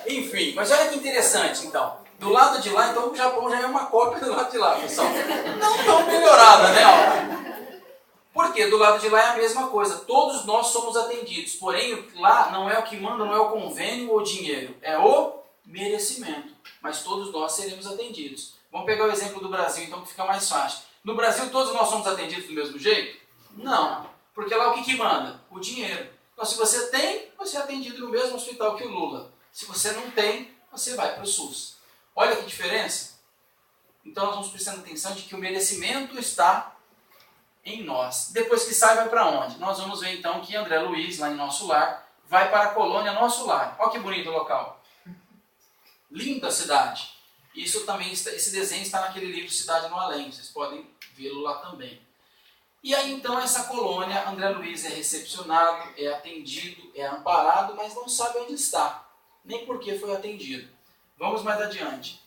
Enfim, mas olha que interessante, então. Do lado de lá, então, o Japão já é uma cópia do lado de lá, pessoal. Não tão melhorada, né? Ó. Porque do lado de lá é a mesma coisa. Todos nós somos atendidos. Porém, lá não é o que manda, não é o convênio ou o dinheiro. É o merecimento. Mas todos nós seremos atendidos. Vamos pegar o exemplo do Brasil, então, que fica mais fácil. No Brasil, todos nós somos atendidos do mesmo jeito? Não. Porque lá o que manda? O dinheiro. Então, se você tem, você é atendido no mesmo hospital que o Lula. Se você não tem, você vai para o SUS. Olha que diferença. Então, nós vamos prestando atenção de que o merecimento está em nós. Depois que sai, vai para onde? Nós vamos ver, então, que André Luiz, lá em Nosso Lar, vai para a colônia Nosso Lar. Olha que bonito o local. Linda a cidade. Isso também, esse desenho está naquele livro Cidade no Além. Vocês podem vê-lo lá também. E aí, então, essa colônia, André Luiz é recepcionado, é atendido, é amparado, mas não sabe onde está, nem por que foi atendido. Vamos mais adiante.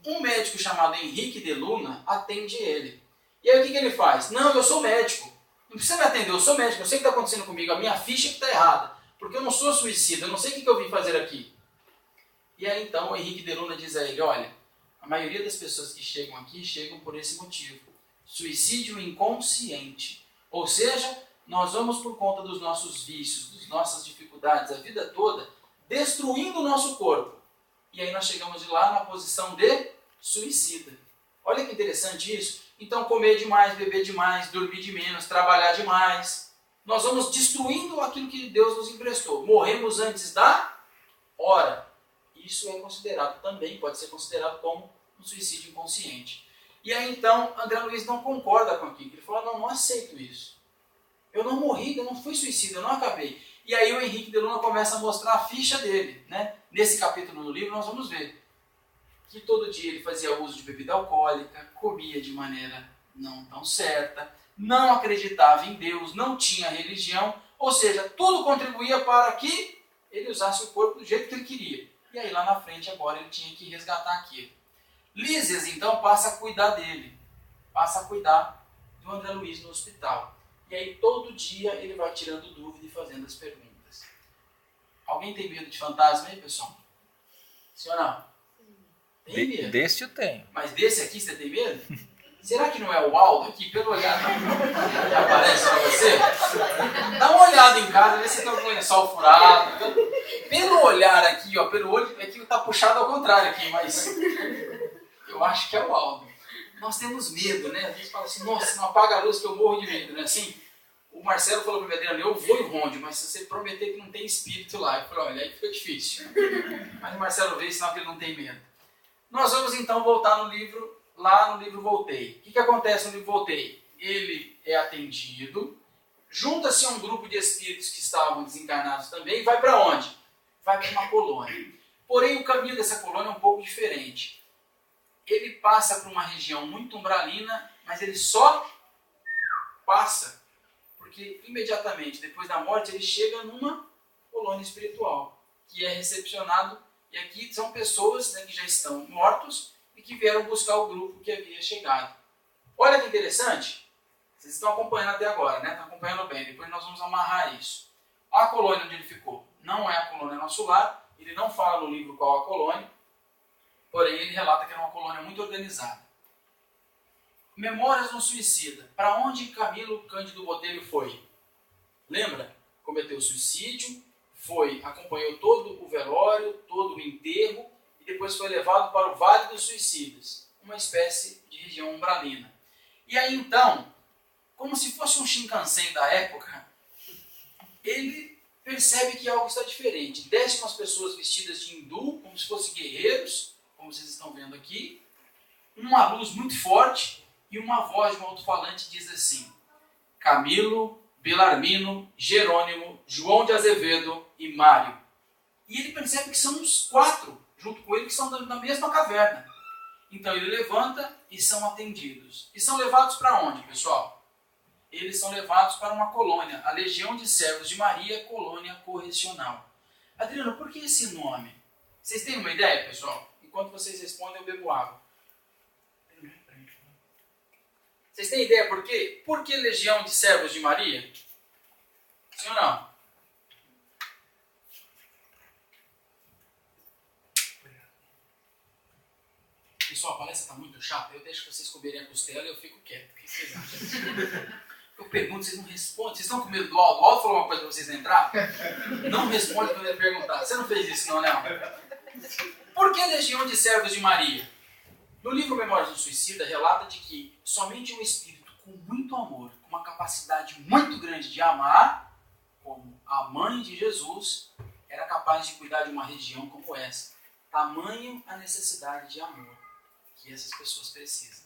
Um médico chamado Henrique de Luna atende ele. E aí, o que ele faz? Não, eu sou médico. Não precisa me atender, eu sou médico, eu sei o que está acontecendo comigo, a minha ficha que está errada, porque eu não sou suicida, eu não sei o que eu vim fazer aqui. E aí, então, o Henrique de Luna diz a ele, olha, a maioria das pessoas que chegam aqui, chegam por esse motivo. Suicídio inconsciente. Ou seja, nós vamos por conta dos nossos vícios, das nossas dificuldades, a vida toda, destruindo o nosso corpo. E aí nós chegamos de lá na posição de suicida. Olha que interessante isso. Então comer demais, beber demais, dormir de menos, trabalhar demais. Nós vamos destruindo aquilo que Deus nos emprestou. Morremos antes da hora. Isso é considerado também, pode ser considerado como um suicídio inconsciente. E aí então, André Luiz não concorda com aquilo. Ele fala, não aceito isso. Eu não morri, eu não fui suicida, eu não acabei. E aí o Henrique de Luna começa a mostrar a ficha dele. Né? Nesse capítulo do livro nós vamos ver que todo dia ele fazia uso de bebida alcoólica, comia de maneira não tão certa, não acreditava em Deus, não tinha religião, ou seja, tudo contribuía para que ele usasse o corpo do jeito que ele queria. E aí lá na frente agora ele tinha que resgatar aquilo. Lísias, então, passa a cuidar dele, passa a cuidar do André Luiz no hospital. E aí, todo dia, ele vai tirando dúvida e fazendo as perguntas. Alguém tem medo de fantasma aí, pessoal? Sim ou não? Tem medo? Desse eu tenho. Mas desse aqui você tem medo? Será que não é o Aldo aqui? Pelo olhar que aparece para você? Dá uma olhada em casa, vê se tem algum lençol furado. Pelo olhar aqui, ó, pelo olho, é que está puxado ao contrário aqui, mas... eu acho que é o Aldo. Nós temos medo, né? A gente fala assim, nossa, não apaga a luz que eu morro de medo, né? Assim, o Marcelo falou para mim, Adriano, eu vou em Ronde, mas se você prometer que não tem espírito lá, eu falei, olha, aí fica difícil. Mas o Marcelo veio, senão que ele não tem medo. Nós vamos então voltar no livro, lá no livro Voltei. O que acontece no livro Voltei? Ele é atendido, junta-se a um grupo de espíritos que estavam desencarnados também, e vai para onde? Vai para uma colônia. Porém, o caminho dessa colônia é um pouco diferente. Ele passa por uma região muito umbralina, mas ele só passa, porque imediatamente depois da morte ele chega numa colônia espiritual, que é recepcionado, e aqui são pessoas, né, que já estão mortos e que vieram buscar o grupo que havia chegado. Olha que interessante, vocês estão acompanhando até agora, né? Estão acompanhando bem, depois nós vamos amarrar isso. A colônia onde ele ficou não é a colônia Nosso Lar, ele não fala no livro qual a colônia, porém, ele relata que era uma colônia muito organizada. Memórias de um suicida. Para onde Camilo Cândido Botelho foi? Lembra? Cometeu suicídio, acompanhou todo o velório, todo o enterro, e depois foi levado para o Vale dos Suicidas, uma espécie de região umbralina. E aí, então, como se fosse um Shinkansen da época, ele percebe que algo está diferente. Desce umas pessoas vestidas de hindu, como se fossem guerreiros, como vocês estão vendo aqui, uma luz muito forte e uma voz de um alto-falante diz assim, Camilo, Belarmino, Jerônimo, João de Azevedo e Mário. E ele percebe que são os 4, junto com ele, que são da mesma caverna. Então ele levanta e são atendidos. E são levados para onde, pessoal? Eles são levados para uma colônia, a Legião de Servos de Maria, Colônia Correcional. Adriano, por que esse nome? Vocês têm uma ideia, pessoal? Enquanto vocês respondem, eu bebo água. Vocês têm ideia por quê? Por que Legião de Servos de Maria? Sim ou não? pessoal, a palestra está muito chata, eu deixo vocês comerem a costela e eu fico quieto. O que vocês acham? Eu pergunto, vocês não respondem. Vocês estão com medo do Aldo? O Aldo falou uma coisa para vocês entrar? Não responde quando ele perguntar. Você não fez isso não, né? Por que legião de servos de Maria? No livro Memórias do Suicida, relata de que somente um espírito com muito amor, com uma capacidade muito grande de amar, como a mãe de Jesus, era capaz de cuidar de uma região como essa. Tamanho a necessidade de amor que essas pessoas precisam.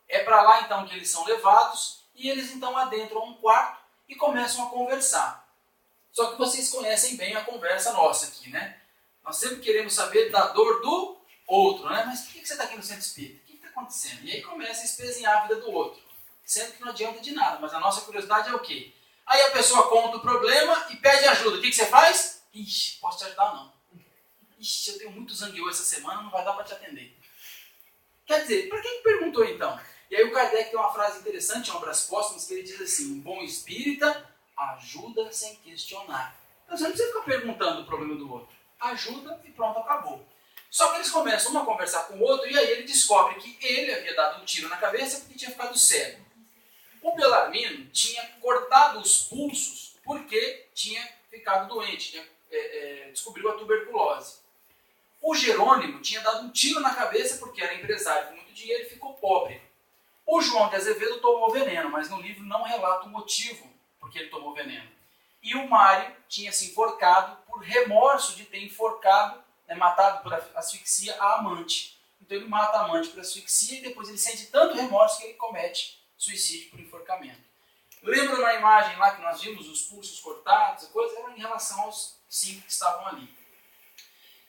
É para lá então que eles são levados e eles então adentram um quarto e começam a conversar. Só que vocês conhecem bem a conversa nossa aqui, né? Nós sempre queremos saber da dor do outro, né? Mas por que você está aqui no centro espírita? O que está acontecendo? E aí começa a espezinhar a vida do outro. Sendo que não adianta de nada, mas a nossa curiosidade é o quê? Aí a pessoa conta o problema e pede ajuda. O que você faz? Ixi, posso te ajudar não. Ixi, eu tenho muito zangueô essa semana, não vai dar para te atender. Quer dizer, para quem perguntou então? E aí o Kardec tem uma frase interessante, em Obras Póstumas, que ele diz assim: um bom espírita ajuda sem questionar. Então você não precisa ficar perguntando o problema do outro. Ajuda e pronto, acabou. Só que eles começam um a conversar com o outro e aí ele descobre que ele havia dado um tiro na cabeça porque tinha ficado cego. O Belarmino tinha cortado os pulsos porque tinha ficado doente, descobriu a tuberculose. O Jerônimo tinha dado um tiro na cabeça porque era empresário com muito dinheiro e ficou pobre. O João de Azevedo tomou veneno, mas no livro não relata o motivo porque ele tomou veneno. E o Mário tinha se enforcado por remorso de ter enforcado, matado por asfixia a amante. Então ele mata a amante por asfixia e depois ele sente tanto remorso que ele comete suicídio por enforcamento. Lembra na imagem lá que nós vimos os pulsos cortados, a coisa era em relação aos 5 que estavam ali.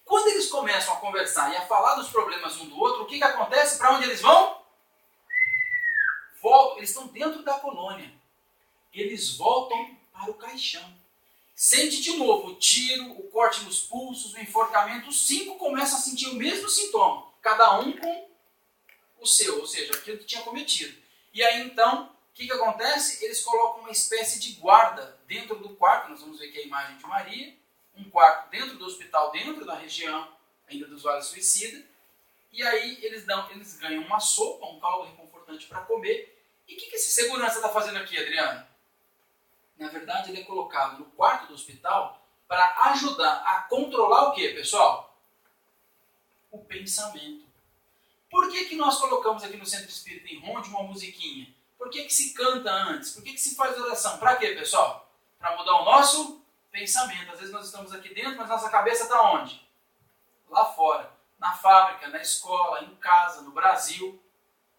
Quando eles começam a conversar e a falar dos problemas um do outro, o que acontece? Para onde eles vão? Voltam, eles estão dentro da colônia. Eles voltam para o caixão. Sente de novo o tiro, o corte nos pulsos, o enforcamento. Os 5 começam a sentir o mesmo sintoma, cada um com o seu, ou seja, aquilo que tinha cometido. E aí então, o que acontece? Eles colocam uma espécie de guarda dentro do quarto, nós vamos ver aqui a imagem de Maria, um quarto dentro do hospital, dentro da região ainda dos Vales Suicida, e aí eles ganham uma sopa, um caldo reconfortante para comer. E o que esse segurança está fazendo aqui, Adriano? Na verdade, ele é colocado no quarto do hospital para ajudar a controlar o quê, pessoal? O pensamento. Por que nós colocamos aqui no Centro Espírita em Ronde uma musiquinha? Por que se canta antes? Por que se faz oração? Para quê, pessoal? Para mudar o nosso pensamento. Às vezes nós estamos aqui dentro, mas nossa cabeça está onde? Lá fora. Na fábrica, na escola, em casa, no Brasil.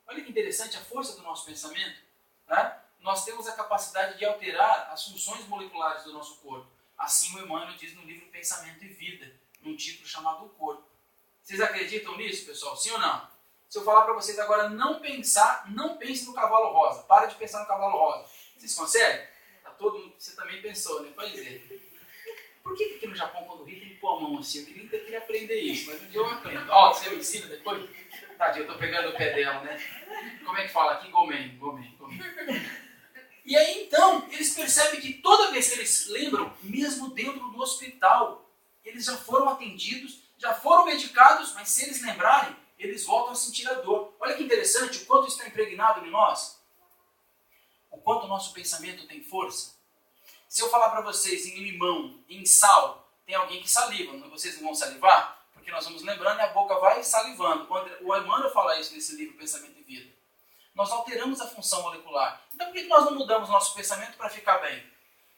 Olha que interessante a força do nosso pensamento, né? Nós temos a capacidade de alterar as funções moleculares do nosso corpo. Assim o Emmanuel diz no livro Pensamento e Vida, num título chamado O Corpo. Vocês acreditam nisso, pessoal? Sim ou não? Se eu falar para vocês agora não pense no cavalo rosa. Para de pensar no cavalo rosa. Vocês conseguem? Tá todo mundo, você também pensou, né? Pode dizer. Por que aqui no Japão, quando ri, tem que pôr a mão assim? Eu queria aprender isso, mas um dia eu aprendo. Ó, você me ensina depois? Tadinho, eu tô pegando o pé dela, né? Como é que fala aqui? Gomen. E aí, então, eles percebem que toda vez que eles lembram, mesmo dentro do hospital, eles já foram atendidos, já foram medicados, mas se eles lembrarem, eles voltam a sentir a dor. Olha que interessante, o quanto está impregnado em nós. O quanto o nosso pensamento tem força. Se eu falar para vocês em limão, em sal, tem alguém que saliva, vocês não vão salivar? Porque nós vamos lembrando e a boca vai salivando. O Emmanuel fala isso nesse livro Pensamento e Vida. Nós alteramos a função molecular. Então por que nós não mudamos nosso pensamento para ficar bem?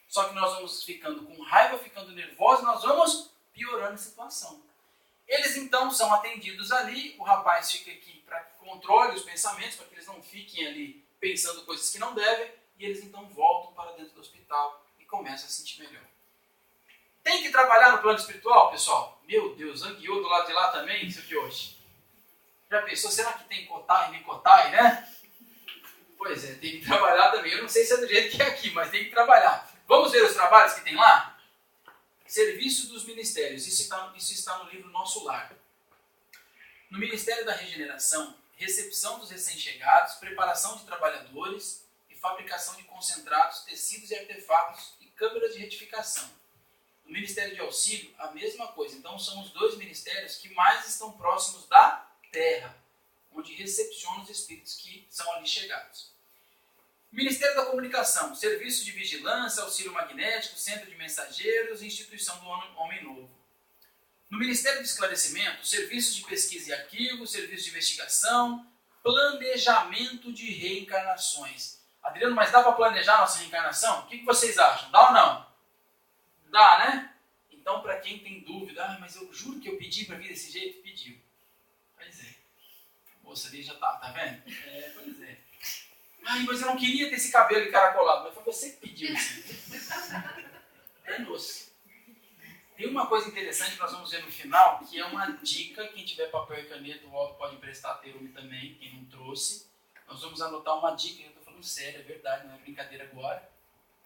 Só que nós vamos ficando com raiva, ficando nervosos, nós vamos piorando a situação. Eles então são atendidos ali, o rapaz fica aqui para que controle os pensamentos, para que eles não fiquem ali pensando coisas que não devem, e eles então voltam para dentro do hospital e começam a se sentir melhor. Tem que trabalhar no plano espiritual, pessoal? Meu Deus, zangueou do lado de lá também, isso aqui hoje. Já pensou, será que tem Kotai e Nikotai, né? Pois é, tem que trabalhar também. Eu não sei se é do jeito que é aqui, mas tem que trabalhar. Vamos ver os trabalhos que tem lá? Serviço dos Ministérios. Isso está no livro Nosso Lar. No Ministério da Regeneração, recepção dos recém-chegados, preparação de trabalhadores e fabricação de concentrados, tecidos e artefatos e câmeras de retificação. No Ministério de Auxílio, a mesma coisa. Então, são os 2 ministérios que mais estão próximos da Terra. onde recepciona os espíritos que são ali chegados. Ministério da Comunicação, Serviço de Vigilância, Auxílio Magnético, Centro de Mensageiros e Instituição do Homem Novo. No Ministério do Esclarecimento, Serviço de Pesquisa e Arquivo, Serviço de Investigação, Planejamento de Reencarnações. Adriano, mas dá para planejar a nossa reencarnação? O que vocês acham? Dá ou não? Dá, né? Então, para quem tem dúvida, mas eu juro que eu pedi para vir desse jeito, pediu. Pois é. A moça ali já tá vendo? Pois é. Ai, mas eu não queria ter esse cabelo encaracolado. Mas foi você que pediu isso. É nosso. Tem uma coisa interessante que nós vamos ver no final, que é uma dica. Quem tiver papel e caneta, o Otto pode emprestar a Terumi também, quem não trouxe. Nós vamos anotar uma dica, eu estou falando sério, é verdade, não é brincadeira agora,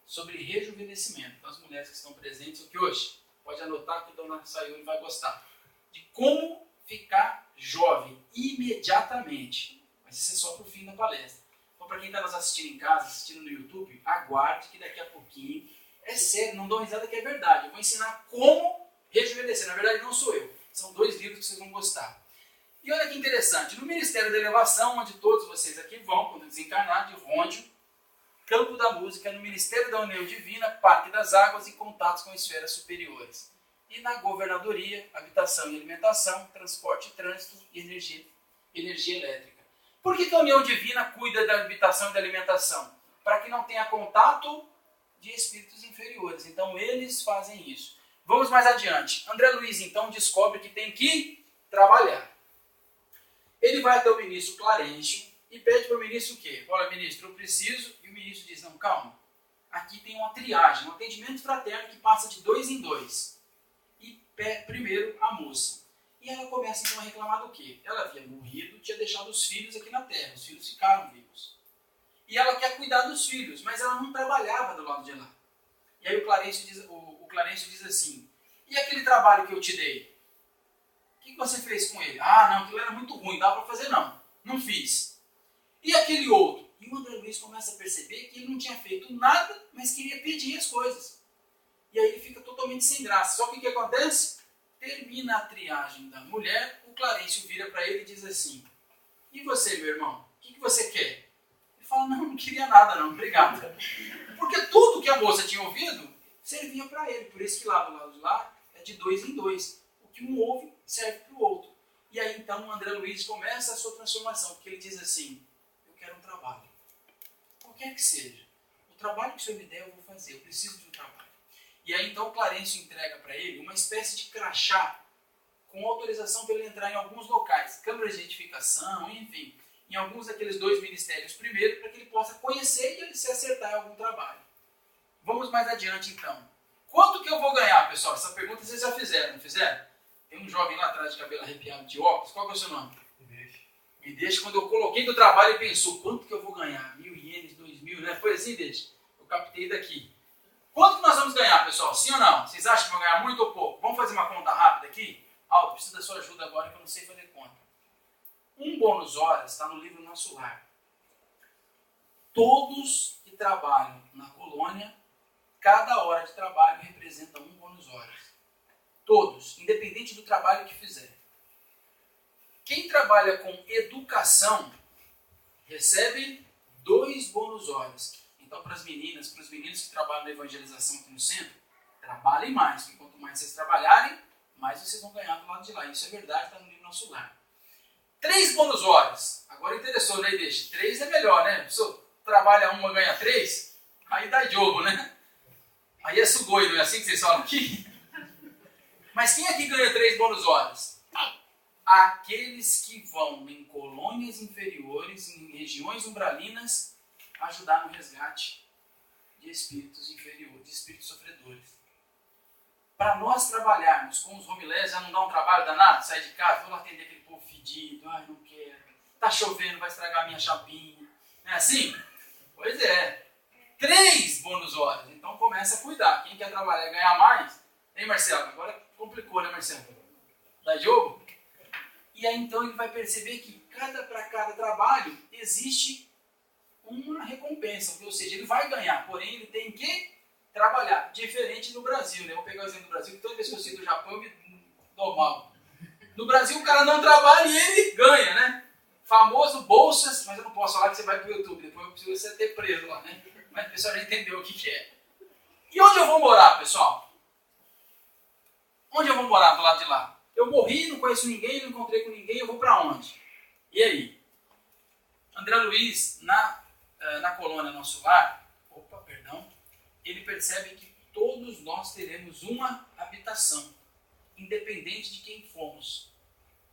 sobre rejuvenescimento. Então, as mulheres que estão presentes aqui hoje, pode anotar que a dona Sayuri vai gostar. De como ficar jovem imediatamente. Mas isso é só para o fim da palestra. Então, para quem está nos assistindo em casa, assistindo no YouTube, aguarde que daqui a pouquinho, é sério, não dou risada que é verdade. Eu vou ensinar como rejuvenescer. Na verdade, não sou eu. São 2 livros que vocês vão gostar. E olha que interessante, no Ministério da Elevação, onde todos vocês aqui vão, quando desencarnar, de Rôndio, Campo da Música, no Ministério da União Divina, Parque das Águas e contatos com esferas superiores. E na Governadoria, Habitação e Alimentação, Transporte e Trânsito e Energia Elétrica. Por que a União Divina cuida da habitação e da alimentação? Para que não tenha contato de espíritos inferiores. Então, eles fazem isso. Vamos mais adiante. André Luiz, então, descobre que tem que trabalhar. Ele vai até o ministro Clarencio e pede para o ministro o quê? Olha, ministro, eu preciso. E o ministro diz, não, calma. Aqui tem uma triagem, um atendimento fraterno que passa de 2 em 2. E primeiro a moça. E ela começa então a reclamar do quê? Ela havia morrido, tinha deixado os filhos aqui na terra. Os filhos ficaram vivos. E ela quer cuidar dos filhos, mas ela não trabalhava do lado de lá. E aí o Clarencio diz assim, e aquele trabalho que eu te dei? O que você fez com ele? Ah, não, aquilo era muito ruim, dá para fazer não. Não fiz. E aquele outro? E o André Luiz começa a perceber que ele não tinha feito nada, mas queria pedir as coisas. E aí ele fica totalmente sem graça. Só que o que acontece? Termina a triagem da mulher, o Clarencio vira para ele e diz assim, e você, meu irmão, o que você quer? Ele fala, não queria nada não, obrigado. Porque tudo que a moça tinha ouvido servia para ele. Por isso que lá do lado de lá é de 2 em 2. O que um ouve serve para o outro. E aí então o André Luiz começa a sua transformação, porque ele diz assim, eu quero um trabalho. Qualquer que seja. O trabalho que o senhor me der eu vou fazer, eu preciso de um trabalho. E aí então o Clarencio entrega para ele uma espécie de crachá com autorização para ele entrar em alguns locais, câmaras de edificação, enfim, em alguns daqueles 2 ministérios primeiro, para que ele possa conhecer e ele se acertar em algum trabalho. Vamos mais adiante então. Quanto que eu vou ganhar, pessoal? Essa pergunta vocês já fizeram, não fizeram? Tem um jovem lá atrás de cabelo arrepiado de óculos, qual que é o seu nome? Me deixa. Quando eu coloquei do trabalho, ele pensou, quanto que eu vou ganhar? 1.000 ienes, 2.000, né? Foi assim, deixa. Eu captei daqui. Quanto que nós vamos ganhar, pessoal? Sim ou não? Vocês acham que vão ganhar muito ou pouco? Vamos fazer uma conta rápida aqui? Aldo, preciso da sua ajuda agora que eu não sei fazer conta. Um bônus horas está no livro Nosso Lar. Todos que trabalham na colônia, cada hora de trabalho representa 1 bônus horas. Todos, independente do trabalho que fizer. Quem trabalha com educação recebe 2 bônus horas. Então, para as meninas, para os meninos que trabalham na evangelização aqui no centro, trabalhem mais, porque quanto mais vocês trabalharem, mais vocês vão ganhar do lado de lá. Isso é verdade, está no livro Nosso Lar. 3 bônus horas. Agora interessou, né? Deixa. 3 é melhor, né? A pessoa trabalha 1 e ganha 3, aí dá jogo, né? Aí é sugoi, não é assim que vocês falam aqui? Mas quem aqui ganha 3 bônus horas? Aqueles que vão em colônias inferiores, em regiões umbralinas, ajudar no resgate de espíritos inferiores, de espíritos sofredores. Para nós trabalharmos com os romilés, já não dá um trabalho danado? Sai de casa, vou lá atender aquele povo fedido, ai, não quero. Tá chovendo, vai estragar a minha chapinha. Não é assim? Pois é. 3 bônus horas. Então começa a cuidar. Quem quer trabalhar e ganhar mais? Hein, Marcelo? Agora complicou, né, Marcelo? Dá jogo? E aí então ele vai perceber que para cada trabalho existe uma recompensa. Ou seja, ele vai ganhar, porém ele tem que trabalhar. Diferente no Brasil, né? Eu vou pegar o exemplo do Brasil, que toda vez que eu cito o Japão eu me dou mal. No Brasil o cara não trabalha e ele ganha, né? Famoso Bolsas, mas eu não posso falar que você vai pro YouTube, depois eu preciso você ter preso lá, né? Mas o pessoal já entendeu o que é. E onde eu vou morar, pessoal? Onde eu vou morar do lado de lá? Eu morri, não conheço ninguém, não encontrei com ninguém, eu vou para onde? E aí? André Luiz, na colônia Nosso Lar, ele percebe que todos nós teremos uma habitação, independente de quem fomos.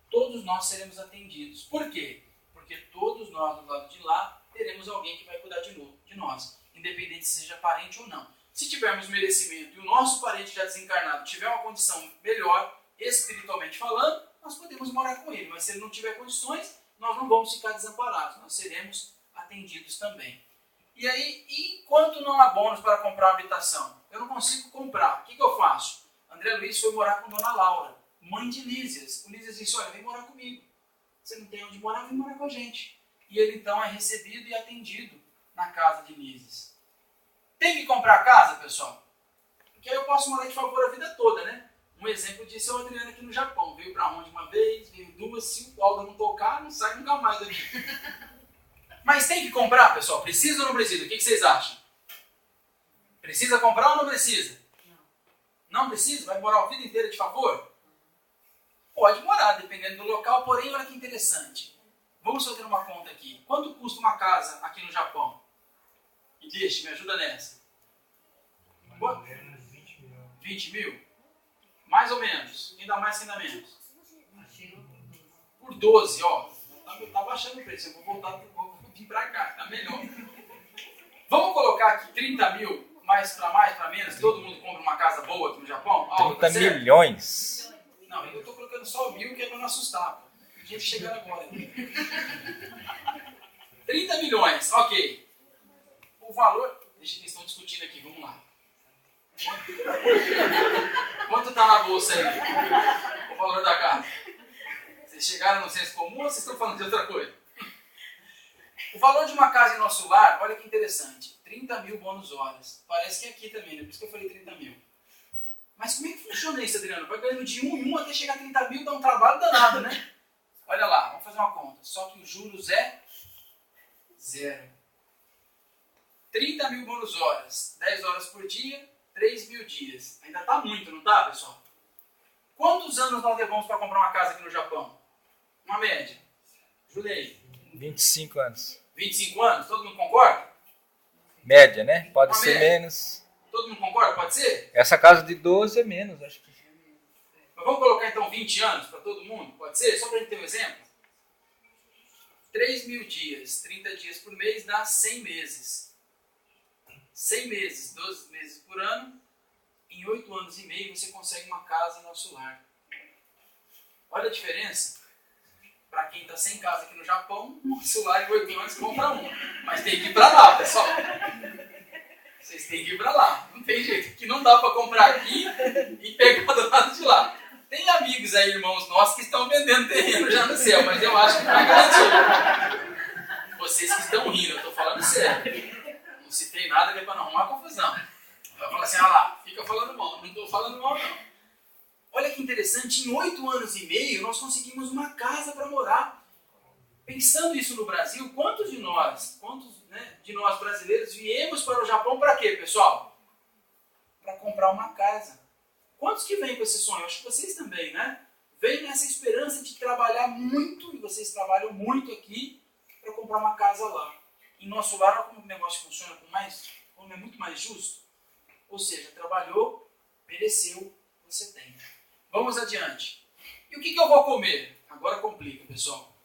Todos nós seremos atendidos. Por quê? Porque todos nós do lado de lá teremos alguém que vai cuidar de nós, independente se seja parente ou não. Se tivermos merecimento e o nosso parente já desencarnado tiver uma condição melhor, espiritualmente falando, nós podemos morar com ele. Mas se ele não tiver condições, nós não vamos ficar desamparados, nós seremos atendidos também. E aí, enquanto não há bônus para comprar uma habitação, eu não consigo comprar, o que eu faço? André Luiz foi morar com Dona Laura, mãe de Lísias. O Lísias disse, olha, vem morar comigo. Você não tem onde morar, vem morar com a gente. E ele então é recebido e atendido na casa de Lísias. Tem que comprar casa, pessoal? Porque aí eu posso morar de favor a vida toda, né? Um exemplo disso é o Adriano aqui no Japão. Veio para onde uma vez, veio duas, se o Aldo não tocar, não sai nunca mais daqui. Mas tem que comprar, pessoal? Precisa ou não precisa? O que vocês acham? Precisa comprar ou não precisa? Não precisa? Vai morar a vida inteira de favor? Pode morar, dependendo do local, porém, olha que interessante. Vamos fazer uma conta aqui. Quanto custa uma casa aqui no Japão? E deixa, me ajuda nessa. Mais ou menos 20 mil. 20 mil? Mais ou menos. Quem dá mais, quem dá menos? Por 12, ó. Tá baixando o preço. Eu vou vir pra cá, tá melhor. Vamos colocar aqui 30 mil, mais pra menos. Todo mundo compra uma casa boa aqui no Japão? 30 milhões. Não, eu tô colocando só 1.000, que é pra não assustar. Pô. Tem gente chegando agora. 30 milhões, ok. O valor... Deixa que eles estão discutindo aqui, vamos lá. Quanto tá na bolsa aí? O valor da casa? Vocês chegaram no senso comum ou vocês estão falando de outra coisa? O valor de uma casa em Nosso Lar, olha que interessante. 30 mil bônus horas. Parece que é aqui também, né? Por isso que eu falei 30 mil. Mas como é que funciona isso, Adriano? Vai ganhando de 1 em 1 até chegar a 30 mil, dá um trabalho danado, né? Olha lá, vamos fazer uma conta. Só que os juros é 0. 30 mil bônus horas, 10 horas por dia, 3 mil dias. Ainda tá muito, não tá, pessoal? Quantos anos nós levamos para comprar uma casa aqui no Japão? Uma média. Julei. 25 anos. 25 anos? Todo mundo concorda? Média, né? Pode Uma ser média. menos. Todo mundo concorda? Pode ser? Essa casa de 12 é menos, acho que. Mas vamos colocar então 20 anos para todo mundo? Pode ser? Só para a gente ter um exemplo. 3 mil dias, 30 dias por mês dá 100 meses. 100 meses, 12 meses por ano. Em 8 anos e meio você consegue uma casa em Nosso Lar. Olha a diferença. Para quem está sem casa aqui no Japão, Nosso Lar em 8 anos compra um. Mas tem que ir para lá, pessoal. Vocês têm que ir para lá. Não tem jeito. Que não dá para comprar aqui e pegar do lado de lá. Tem amigos aí, irmãos nossos, que estão vendendo terreno já no céu, mas eu acho que não é garantido. Vocês que estão rindo, eu estou falando sério. Não citei nada que é para não arrumar confusão. Vai falar assim, ah lá, fica falando mal. Não estou falando mal, não. Olha que interessante, em 8 anos e meio nós conseguimos uma casa para morar. Pensando isso no Brasil, quantos de nós brasileiros viemos para o Japão para quê, pessoal? Para comprar uma casa. Quantos que vêm com esse sonho? Acho que vocês também, né? Vêm nessa esperança de trabalhar muito, e vocês trabalham muito aqui, para comprar uma casa lá. Em Nosso Lar, olha como o negócio funciona como é muito mais justo. Ou seja, trabalhou, mereceu, você tem. Vamos adiante. E o que eu vou comer? Agora complica, pessoal.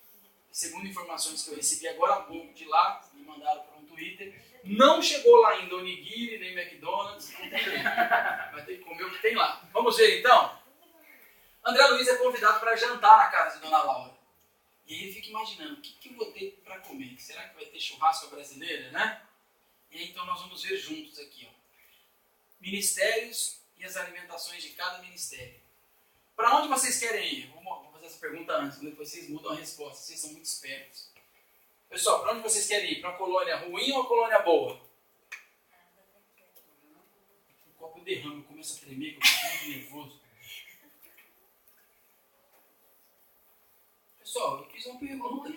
Segundo informações que eu recebi agora há pouco de lá, me mandaram para um Twitter, não chegou lá ainda Onigiri, nem McDonald's, não tem jeito. Vai ter que comer o que tem lá. Vamos ver então? André Luiz é convidado para jantar na casa de Dona Laura. E aí ele fica imaginando, o que eu vou ter para comer? Será que vai ter churrasco brasileira, né? E aí então nós vamos ver juntos aqui, ó. Ministérios e as alimentações de cada ministério. Para onde vocês querem ir? Vamos fazer essa pergunta antes, depois vocês mudam a resposta, vocês são muito espertos. Pessoal, para onde vocês querem ir? Para a colônia ruim ou a colônia boa? O copo derrama, começa a tremer, eu fico muito nervoso. Pessoal, eu fiz uma pergunta.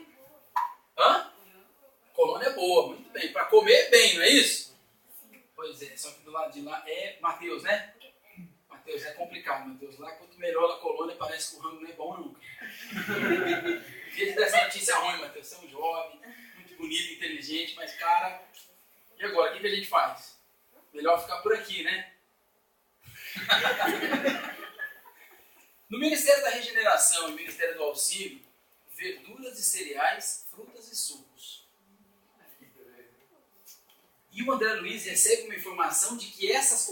colônia é boa, muito bem. Para comer bem, não é isso? Pois é, só que do lado de lá é Mateus, né? Mateus é complicado, Mateus. Lá quanto melhor a colônia, parece que o rango não é bom nunca. Em vez dessa notícia ruim, Mateus, você é um jovem, muito bonito, inteligente, mas cara, e agora, o que a gente faz? Melhor ficar por aqui, né? No Ministério da Regeneração e Ministério do Auxílio, verduras e cereais, frutas e sucos. E o André Luiz recebe uma informação de que esses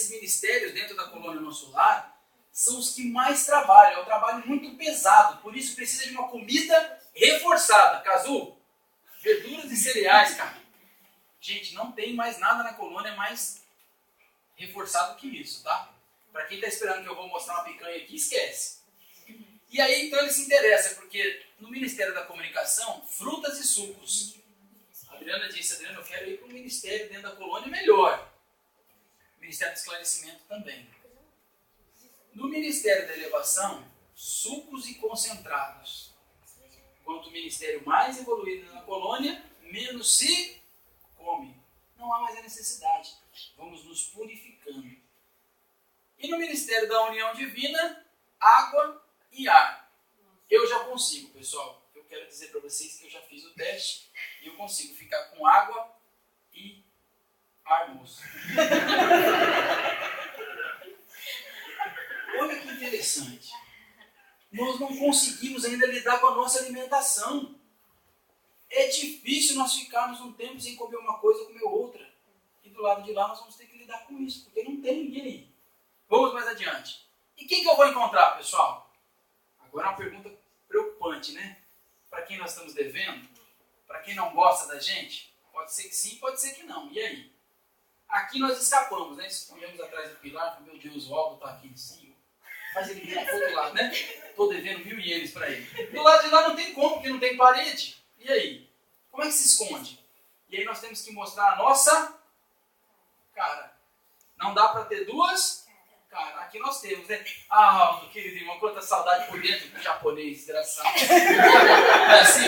ministérios dentro da colônia Nosso Lar são os que mais trabalham. É um trabalho muito pesado, por isso precisa de uma comida reforçada. Cazu, verduras e cereais, cara. Gente, não tem mais nada na colônia mais reforçado que isso, tá? Para quem está esperando que eu vou mostrar uma picanha aqui, esquece. E aí, então, ele se interessa, porque no Ministério da Comunicação, frutas e sucos. A Adriana disse, Adriana, eu quero ir para um ministério dentro da colônia melhor. Ministério do Esclarecimento também. No Ministério da Elevação, sucos e concentrados. Quanto o ministério mais evoluído na colônia, menos se come. Não há mais a necessidade. Vamos nos purificando. E no Ministério da União Divina, água e ar. Eu já consigo, pessoal. Eu quero dizer para vocês que eu já fiz o teste e eu consigo ficar com água e ar, moço. Olha que interessante. Nós não conseguimos ainda lidar com a nossa alimentação. É difícil nós ficarmos um tempo sem comer uma coisa ou comer outra. E do lado de lá nós vamos ter que lidar com isso, porque não tem ninguém aí. Vamos mais adiante. E quem que eu vou encontrar, pessoal? Agora é uma pergunta preocupante, né? Para quem nós estamos devendo? Para quem não gosta da gente? Pode ser que sim, pode ser que não. E aí? Aqui nós escapamos, né? Escondemos atrás do pilar, meu Deus, o Aldo está aqui em cima. Mas ele vira para o outro lado, né? Estou devendo 1.000 ienes para ele. Do lado de lá não tem como, porque não tem parede. E aí? Como é que se esconde? E aí nós temos que mostrar a nossa cara. Não dá para ter duas? Cara, aqui nós temos, né? Ah, Aldo, querido irmão, quanta saudade por dentro do japonês, desgraçado. Não é assim?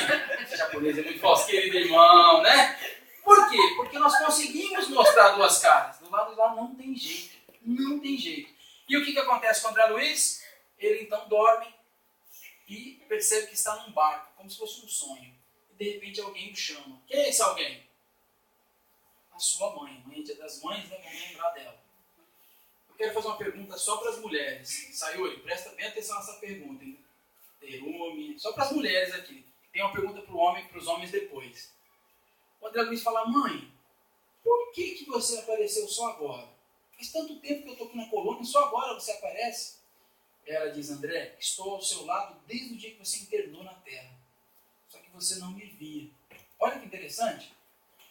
O japonês é muito falso, querido irmão, né? Por quê? Porque nós conseguimos mostrar duas caras. Do lado de lá não tem jeito. Não tem jeito. E o que acontece com o André Luiz? Ele então dorme e percebe que está num barco, como se fosse um sonho. E de repente alguém o chama. Quem é esse alguém? A sua mãe. Mãe das mães, né? Vamos lembrar dela. Eu quero fazer uma pergunta só para as mulheres. Sayuri, presta bem atenção nessa pergunta. Hein? Terumi, só para as mulheres aqui. Tem uma pergunta para os homens depois. O André Luiz fala, mãe, por que você apareceu só agora? Faz tanto tempo que eu estou aqui na colônia, só agora você aparece. Ela diz, André, estou ao seu lado desde o dia que você internou na terra. Só que você não me via. Olha que interessante.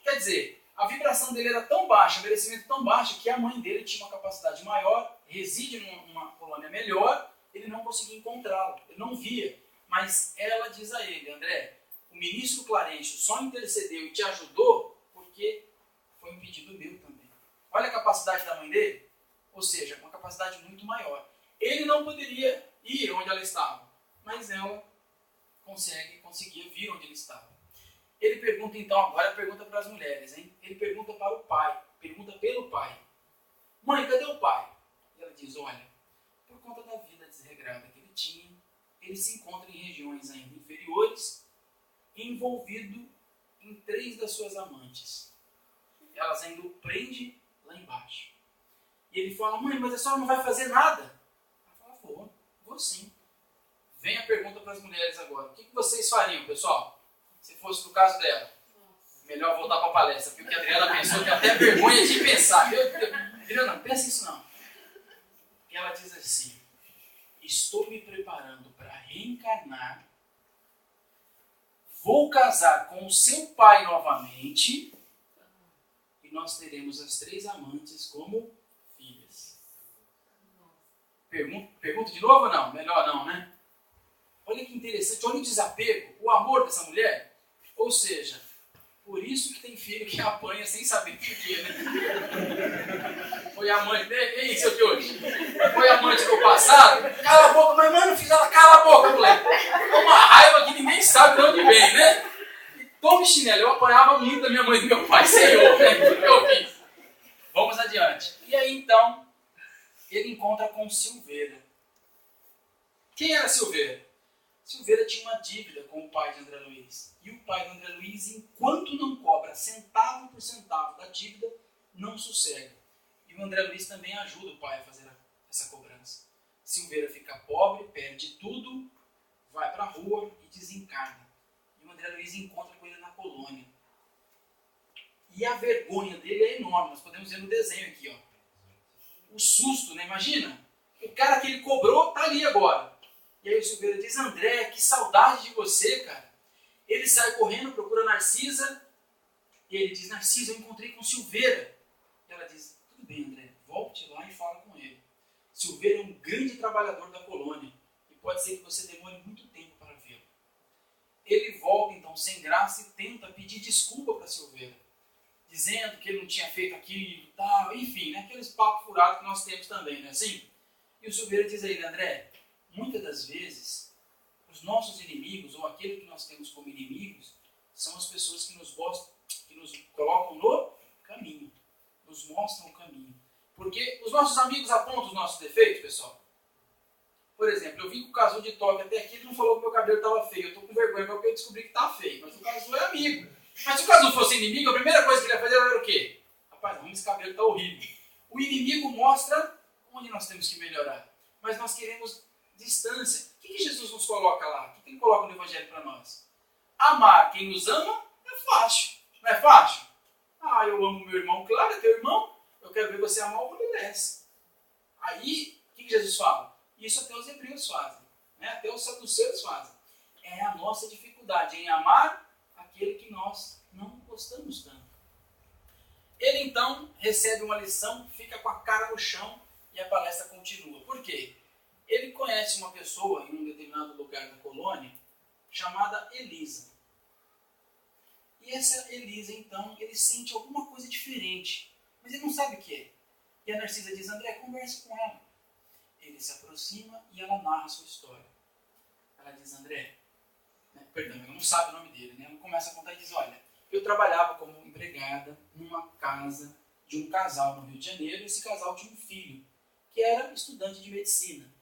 Quer dizer, a vibração dele era tão baixa, o merecimento tão baixo, que a mãe dele tinha uma capacidade maior, reside numa colônia melhor, ele não conseguia encontrá-lo, ele não via. Mas ela diz a ele, André, o ministro Clarencio só intercedeu e te ajudou porque foi um pedido meu também. Olha a capacidade da mãe dele, ou seja, uma capacidade muito maior. Ele não poderia ir onde ela estava, mas ela conseguia vir onde ele estava. Ele pergunta então, agora pergunta para as mulheres, hein? Ele pergunta para o pai, pergunta pelo pai. Mãe, cadê o pai? E ela diz, olha, por conta da vida desregrada que ele tinha, ele se encontra em regiões ainda inferiores, envolvido em 3 das suas amantes. Elas ainda o prendem lá embaixo. E ele fala, mãe, mas a senhora não vai fazer nada? Ela fala, vou sim. Vem a pergunta para as mulheres agora. O que vocês fariam, pessoal? Se fosse do caso dela. Melhor voltar para a palestra, porque a Adriana pensou que até vergonha de pensar. Meu Deus, Adriana, não pensa isso não. E ela diz assim, estou me preparando para reencarnar, vou casar com o seu pai novamente e nós teremos as 3 amantes como filhas. Pergunta de novo ou não? Melhor não, né? Olha que interessante, olha o desapego, o amor dessa mulher. Ou seja, por isso que tem filho que apanha sem saber por quê, né? Foi amante, né? Quem é isso aqui hoje? Foi amante do passado? Cala a boca, mas mano, fiz ela, cala a boca, moleque. É uma raiva que ninguém sabe de onde vem, né? E tome tudo que eu fiz. Vamos adiante. E aí, então, ele encontra com Silveira. Quem era Silveira? Silveira tinha uma dívida com o pai de André Luiz. E o pai de André Luiz, enquanto não cobra centavo por centavo da dívida, não sossega. E o André Luiz também ajuda o pai a fazer essa cobrança. Silveira fica pobre, perde tudo, vai para a rua e desencarna. E o André Luiz encontra com ele na colônia. E a vergonha dele é enorme. Nós podemos ver no desenho aqui, ó. O susto, né? Imagina. O cara que ele cobrou está ali agora. E aí o Silveira diz, André, que saudade de você, cara. Ele sai correndo, procura Narcisa. E ele diz, Narcisa, eu encontrei com Silveira. E ela diz, tudo bem, André, volte lá e fala com ele. Silveira é um grande trabalhador da colônia. E pode ser que você demore muito tempo para vê-lo. Ele volta, então, sem graça e tenta pedir desculpa para Silveira. Dizendo que ele não tinha feito aquilo, tal, enfim, né, aqueles papos furados que nós temos também, não é assim? E o Silveira diz a ele, André, muitas das vezes, os nossos inimigos, ou aquele que nós temos como inimigos, são as pessoas que nos colocam no caminho, nos mostram o caminho. Porque os nossos amigos apontam os nossos defeitos, pessoal. Por exemplo, eu vim com o Cazu de toque até aqui, ele não falou que meu cabelo estava feio, eu estou com vergonha porque eu descobri que está feio, mas o Cazu é amigo. Mas se o Cazu fosse inimigo, a primeira coisa que ele ia fazer era o quê? Rapaz, esse cabelo está horrível. O inimigo mostra onde nós temos que melhorar. Mas nós queremos distância. O que Jesus nos coloca lá? O que ele coloca no Evangelho para nós? Amar quem nos ama é fácil. Não é fácil? Ah, eu amo meu irmão, claro, é teu irmão. Eu quero ver você amar o obedece. Aí, o que Jesus fala? Isso até os hebreus fazem. Né? Até os saduceus fazem. É a nossa dificuldade em amar aquele que nós não gostamos tanto. Ele então recebe uma lição, fica com a cara no chão e a palestra continua. Por quê? Ele conhece uma pessoa em um determinado lugar da colônia chamada Elisa. E essa Elisa, então, ele sente alguma coisa diferente, mas ele não sabe o que é. E a Narcisa diz, André, converse com ela. Ele se aproxima e ela narra a sua história. Ela diz, André, perdão, ela não sabe o nome dele, né? Ela começa a contar e diz, olha, eu trabalhava como empregada numa casa de um casal no Rio de Janeiro, e esse casal tinha um filho, que era estudante de medicina.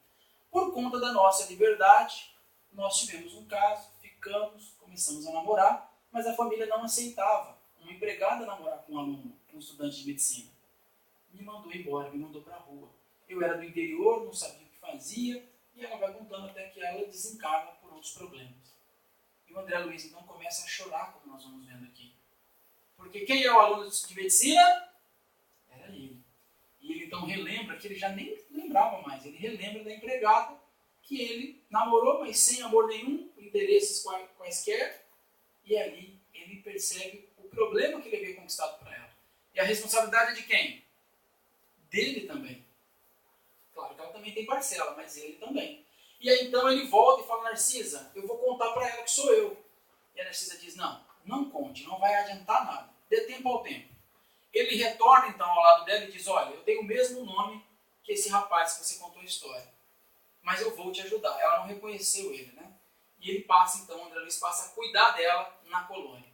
Por conta da nossa liberdade, nós tivemos um caso, ficamos, começamos a namorar, mas a família não aceitava uma empregada namorar com um aluno, um estudante de medicina. Me mandou embora, me mandou para a rua. Eu era do interior, não sabia o que fazia, e ela vai contando até que ela desencarna por outros problemas. E o André Luiz então começa a chorar, como nós vamos vendo aqui. Porque quem é o aluno de medicina? Era ele. E ele então relembra, que ele já nem lembrava mais, ele relembra da empregada que ele namorou, mas sem amor nenhum, interesses quaisquer, e ali ele percebe o problema que ele havia conquistado para ela. E a responsabilidade é de quem? Dele também. Claro que ela também tem parcela, mas ele também. E aí então ele volta e fala, Narcisa, eu vou contar para ela que sou eu. E a Narcisa diz, não conte, não vai adiantar nada. Dê tempo ao tempo. Ele retorna então ao lado dela e diz, olha, eu tenho o mesmo nome que esse rapaz que você contou a história. Mas eu vou te ajudar. Ela não reconheceu ele, né? E ele passa então, André Luiz passa a cuidar dela na colônia.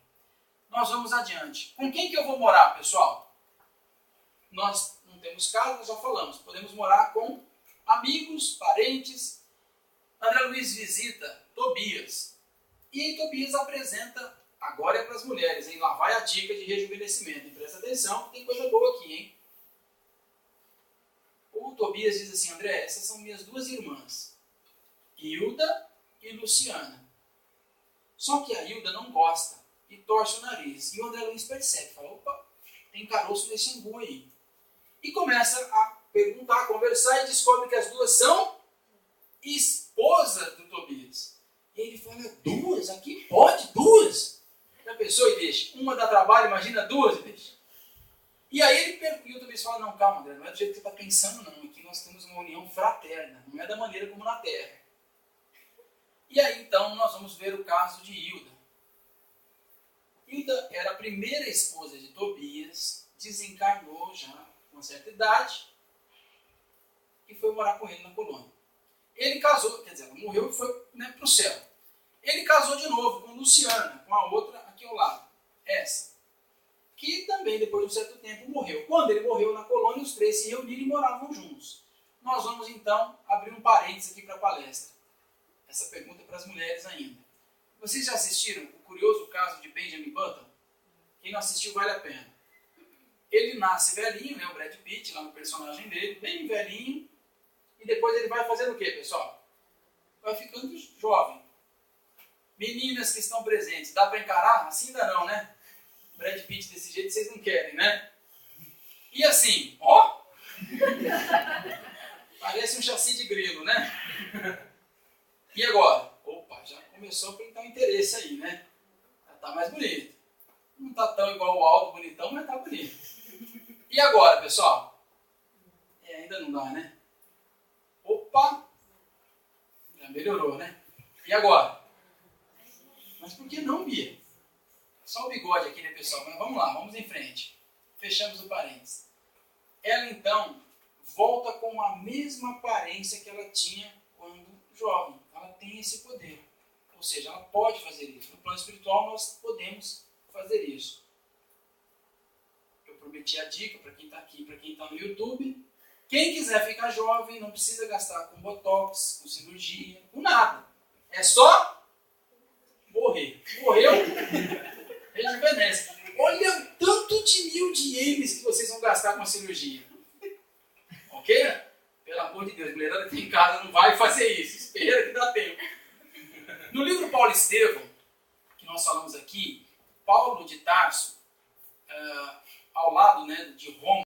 Nós vamos adiante. Com quem que eu vou morar, pessoal? Nós não temos casa, nós já falamos. Podemos morar com amigos, parentes. André Luiz visita Tobias. E aí Tobias apresenta, agora é para as mulheres, hein? Lá vai a dica de rejuvenescimento. E presta atenção, tem coisa boa aqui, hein? O Tobias diz assim, André, essas são minhas duas irmãs, Hilda e Luciana. Só que a Hilda não gosta e torce o nariz. E o André Luiz percebe, fala, opa, tem caroço nesse angu aí. E começa a perguntar, a conversar e descobre que as duas são esposas do Tobias. E ele fala, duas? Aqui pode? Duas? Já pensou e deixa? Uma dá trabalho, imagina duas e deixa. E aí ele pergunta, e o Tobias fala, não, calma André, não é do jeito que você está pensando não. Aqui nós temos uma união fraterna, não é da maneira como na Terra. E aí então nós vamos ver o caso de Hilda. Hilda era a primeira esposa de Tobias, desencarnou já com uma certa idade e foi morar com ele na colônia. Ele casou, quer dizer, ela morreu e foi para o céu. Ele casou de novo com Luciana, com a outra aqui ao lado. Essa. que também, depois de um certo tempo, morreu. Quando ele morreu na colônia, os três se reuniram e moravam juntos. Nós vamos, então, abrir um parênteses aqui para a palestra. Essa pergunta é para as mulheres ainda. Vocês já assistiram o curioso caso de Benjamin Button? Quem não assistiu, vale a pena. Ele nasce velhinho, né, o Brad Pitt, lá no personagem dele, bem velhinho, e depois ele vai fazer o quê, pessoal? Vai ficando jovem. Meninas que estão presentes, dá para encarar? Assim ainda não, né? Brad Pitt desse jeito vocês não querem, né? E assim, ó! Parece um chassi de grilo, né? E agora? Opa, já começou a pintar um interesse aí, né? Já tá mais bonito. Não tá tão igual o Aldo bonitão, mas tá bonito. E agora, pessoal? Ainda não dá, né? Opa! Já melhorou, né? E agora? Mas por que não, Bia? Só o bigode aqui, né, pessoal? Mas vamos lá, vamos em frente. Fechamos o parênteses. Ela, então, volta com a mesma aparência que ela tinha quando jovem. Ela tem esse poder. Ou seja, ela pode fazer isso. No plano espiritual, nós podemos fazer isso. Eu prometi a dica para quem está aqui, para quem está no YouTube. Quem quiser ficar jovem, não precisa gastar com botox, com cirurgia, com nada. É só morrer. Morreu? Rejuvenesce. Olha o tanto de mil de ienes que vocês vão gastar com a cirurgia. Ok? Pelo amor de Deus, mulherada que tem em casa não vai fazer isso. Espera que dá tempo. No livro Paulo Estevão, que nós falamos aqui, Paulo de Tarso, ao lado, né, de Roma,